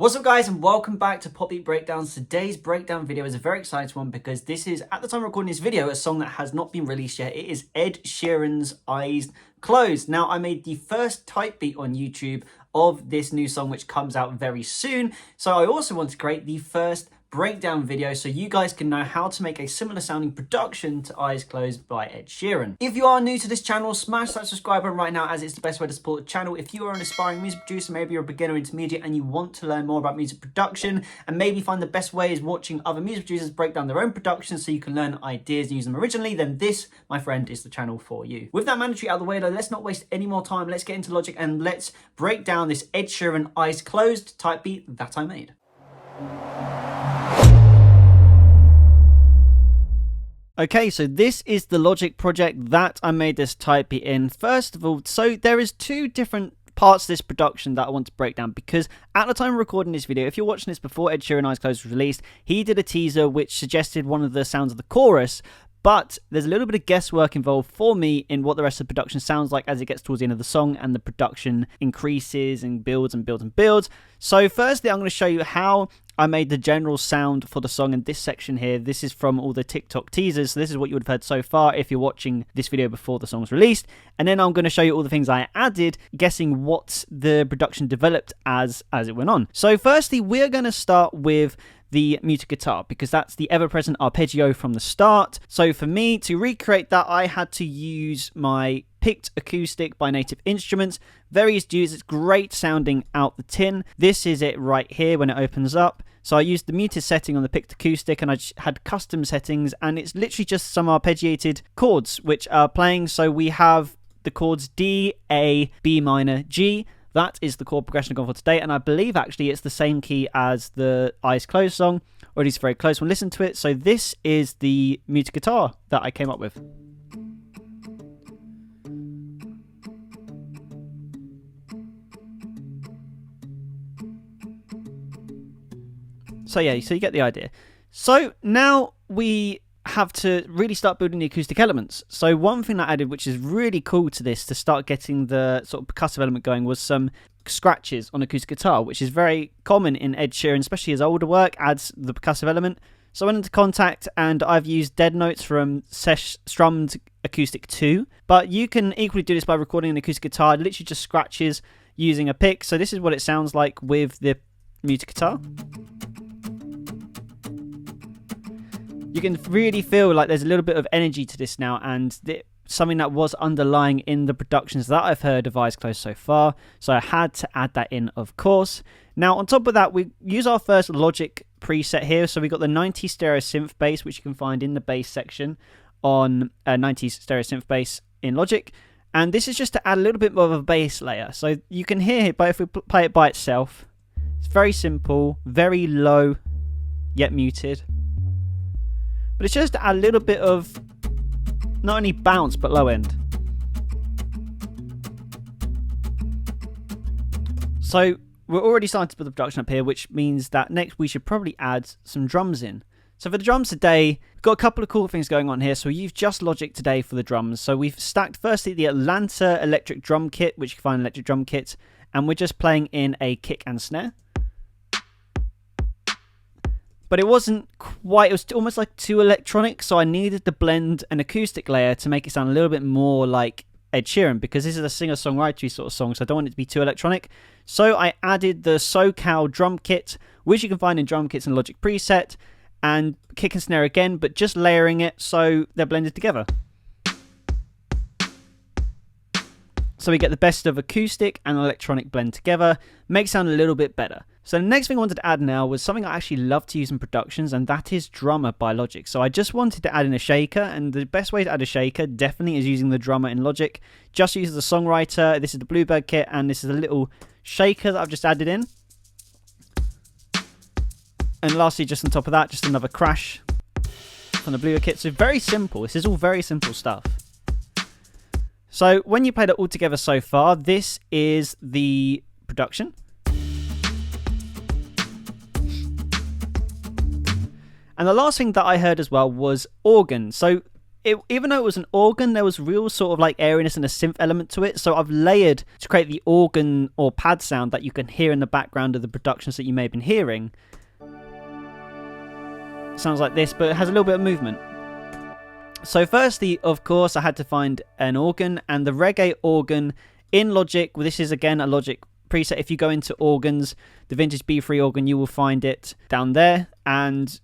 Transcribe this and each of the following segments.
What's up guys, and welcome back to Pop Beat Breakdowns. Today's breakdown video is a very exciting one because this is, at the time of recording this video, a song that has not been released yet. It is Ed Sheeran's Eyes Closed. Now, I made the first type beat on YouTube of this new song, which comes out very soon. So I also want to create the first breakdown video so you guys can know how to make a similar sounding production to Eyes Closed by Ed Sheeran. If you are new to this channel, smash that subscribe button right now, as it's the best way to support the channel. If you are an aspiring music producer, maybe you're a beginner, intermediate, and you want to learn more about music production and maybe find the best way is watching other music producers break down their own productions so you can learn ideas and use them originally, then this, my friend, is the channel for you. With that mandatory out of the way though, let's not waste any more time. Let's get into Logic and let's break down this Ed Sheeran Eyes Closed type beat that I made. Okay, so this is the Logic project that I made this type beat in. First of all, so there is two different parts of this production that I want to break down, because at the time of recording this video, if you're watching this before Ed Sheeran Eyes Closed was released, he did a teaser which suggested one of the sounds of the chorus, but there's a little bit of guesswork involved for me in what the rest of the production sounds like as it gets towards the end of the song and the production increases and builds and builds and builds. So firstly, I'm going to show you how I made the general sound for the song in this section here. This is from all the TikTok teasers, so this is what you would have heard so far if you're watching this video before the song's released. And then I'm going to show you all the things I added, guessing what the production developed as it went on. So firstly, we're going to start with the muted guitar, because that's the ever-present arpeggio from the start. So for me to recreate that, I had to use my picked acoustic by Native Instruments. Very easy to use, it's great sounding out the tin. This is it right here when it opens up. So I used the muted setting on the picked acoustic, and I had custom settings, and it's literally just some arpeggiated chords which are playing. So we have the chords D, A, B minor, G. That is the chord progression I've gone for today, and I believe actually it's the same key as the Eyes Closed song, or at least very close when listen to it. So this is the muted guitar that I came up with. So yeah, so you get the idea. So now we have to really start building the acoustic elements. So one thing that I added, which is really cool to this, to start getting the sort of percussive element going, was some scratches on acoustic guitar, which is very common in Ed Sheeran, especially his older work, adds the percussive element. So I went into Contact and I've used dead notes from Strummed Acoustic 2, but you can equally do this by recording an acoustic guitar, literally just scratches using a pick. So this is what it sounds like with the muted guitar. You can really feel like there's a little bit of energy to this now, and something that was underlying in the productions that I've heard of Eyes Closed so far, so I had to add that in, of course. Now, on top of that, we use our first Logic preset here, so we got the 90s stereo synth bass, which you can find in the bass section on 90s stereo synth bass in Logic, and this is just to add a little bit more of a bass layer. So you can hear it, but if we play it by itself, it's very simple, very low, yet muted. But it's just a little bit of not only bounce, but low end. So we're already starting to put the production up here, which means that next we should probably add some drums in. So for the drums today, we've got a couple of cool things going on here. So we used just Logic today for the drums. So we've stacked firstly the Atlanta electric drum kit, which you can find in electric drum kit, and we're just playing in a kick and snare. But it wasn't quite, it was almost like too electronic, so I needed to blend an acoustic layer to make it sound a little bit more like Ed Sheeran, because this is a singer-songwriter sort of song, so I don't want it to be too electronic. So I added the SoCal drum kit, which you can find in drum kits and Logic preset, and kick and snare again, but just layering it so they're blended together. So we get the best of acoustic and electronic blend together, makes it sound a little bit better. So the next thing I wanted to add now was something I actually love to use in productions, and that is Drummer by Logic. So I just wanted to add in a shaker, and the best way to add a shaker definitely is using the drummer in Logic. Just use the songwriter, this is the Bluebird kit, and this is a little shaker that I've just added in. And lastly, just on top of that, just another crash from the Bluebird kit. So very simple, this is all very simple stuff. So when you play that all together so far, this is the production. And the last thing that I heard as well was organ. So even though it was an organ, there was real sort of like airiness and a synth element to it. So I've layered to create the organ or pad sound that you can hear in the background of the productions that you may have been hearing. Sounds like this, but it has a little bit of movement. So firstly, of course, I had to find an organ, and the reggae organ in Logic, well, this is again a Logic preset. If you go into organs, the vintage B3 organ, you will find it down there. And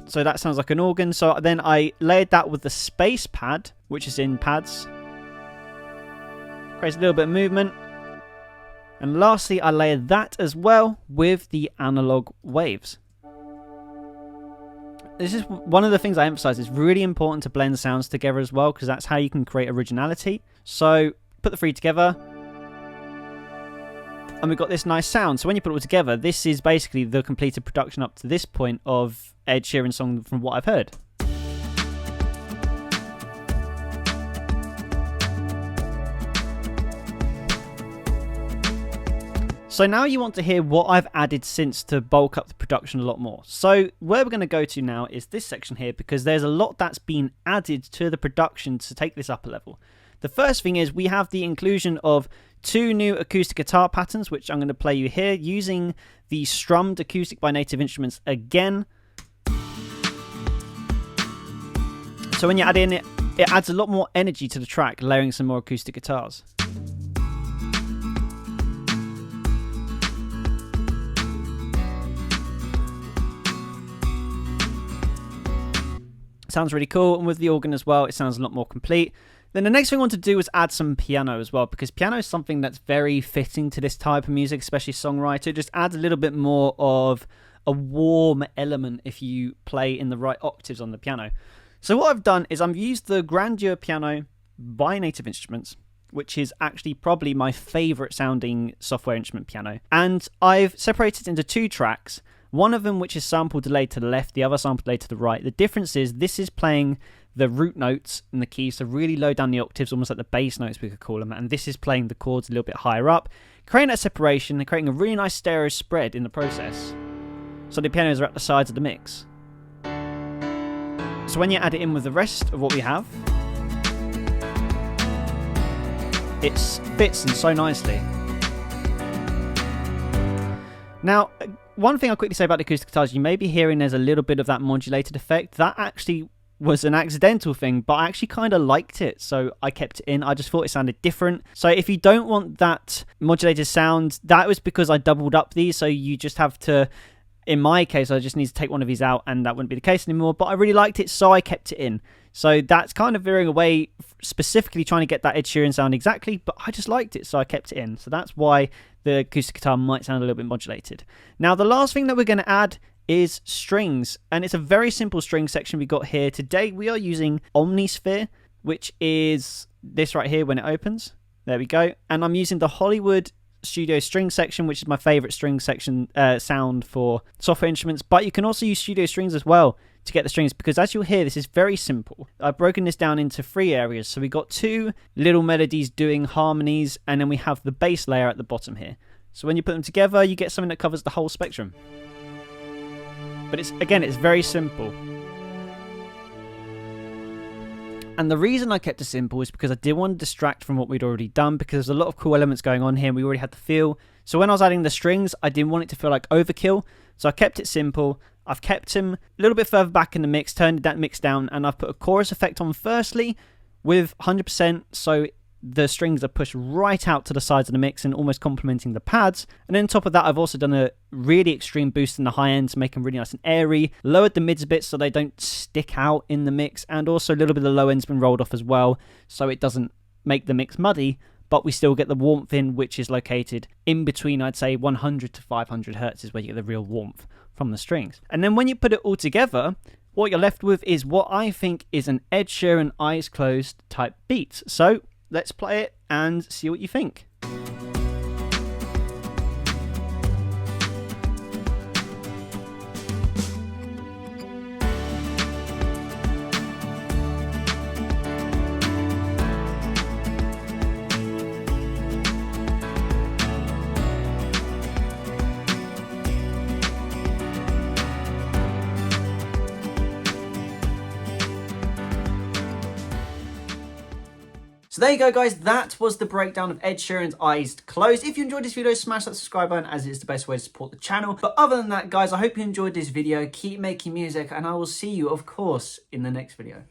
so that sounds like an organ. So then I layered that with the space pad, which is in pads. Creates a little bit of movement. And lastly, I layered that as well with the analog waves. This is one of the things I emphasize. It's really important to blend sounds together as well, because that's how you can create originality. So put the three together, and we've got this nice sound. So when you put it all together, this is basically the completed production up to this point of Ed Sheeran's song from what I've heard. So now you want to hear what I've added since to bulk up the production a lot more. So where we're going to go to now is this section here, because there's a lot that's been added to the production to take this up a level. The first thing is we have the inclusion of 2 new acoustic guitar patterns, which I'm going to play you here using the strummed acoustic by Native Instruments again. So when you add in it adds a lot more energy to the track, layering some more acoustic guitars. Sounds really cool, and with the organ as well, it sounds a lot more complete. Then the next thing I want to do is add some piano as well, because piano is something that's very fitting to this type of music, especially songwriter. It just adds a little bit more of a warm element if you play in the right octaves on the piano. So what I've done is I've used the Grandeur piano by Native Instruments, which is actually probably my favourite sounding software instrument piano. And I've separated it into 2 tracks. One of them which is sample delayed to the left, the other sample delayed to the right. The difference is this is playing the root notes in the keys, so really low down the octaves, almost like the bass notes we could call them, and this is playing the chords a little bit higher up, creating that separation and creating a really nice stereo spread in the process. So the pianos are at the sides of the mix. So when you add it in with the rest of what we have, it fits in so nicely. Now, one thing I'll quickly say about the acoustic guitars, you may be hearing there's a little bit of that modulated effect. That actually was an accidental thing, but I actually kind of liked it, so I kept it in. I just thought it sounded different. So if you don't want that modulated sound, that was because I doubled up these, so you just have to, in my case, I just need to take one of these out, and that wouldn't be the case anymore, but I really liked it, so I kept it in. So that's kind of veering away, specifically trying to get that Ed Sheeran sound exactly, but I just liked it, so I kept it in. So that's why the acoustic guitar might sound a little bit modulated. Now, the last thing that we're going to add is strings, and it's a very simple string section we got here. Today we are using Omnisphere, which is this right here when it opens. There we go. And I'm using the Hollywood Studio string section, which is my favorite string section sound for software instruments, but you can also use Studio Strings as well to get the strings, because as you'll hear, this is very simple. I've broken this down into 3 areas. So we got 2 little melodies doing harmonies, and then we have the bass layer at the bottom here. So when you put them together, you get something that covers the whole spectrum. But it's very simple. And the reason I kept it simple is because I didn't want to distract from what we'd already done, because there's a lot of cool elements going on here and we already had the feel. So when I was adding the strings, I didn't want it to feel like overkill. So I kept it simple. I've kept him a little bit further back in the mix, turned that mix down, and I've put a chorus effect on firstly with 100%, so the strings are pushed right out to the sides of the mix and almost complementing the pads. And then on top of that, I've also done a really extreme boost in the high end to make them really nice and airy, lowered the mids a bit so they don't stick out in the mix, and also a little bit of the low end's been rolled off as well, so it doesn't make the mix muddy, but we still get the warmth in, which is located in between, I'd say, 100 to 500 hertz is where you get the real warmth from the strings. And then when you put it all together, what you're left with is what I think is an Ed Sheeran eyes closed type beat. So let's play it and see what you think. So there you go, guys. That was the breakdown of Ed Sheeran's Eyes Closed. If you enjoyed this video, smash that subscribe button, as it's the best way to support the channel. But other than that, guys, I hope you enjoyed this video. Keep making music, and I will see you, of course, in the next video.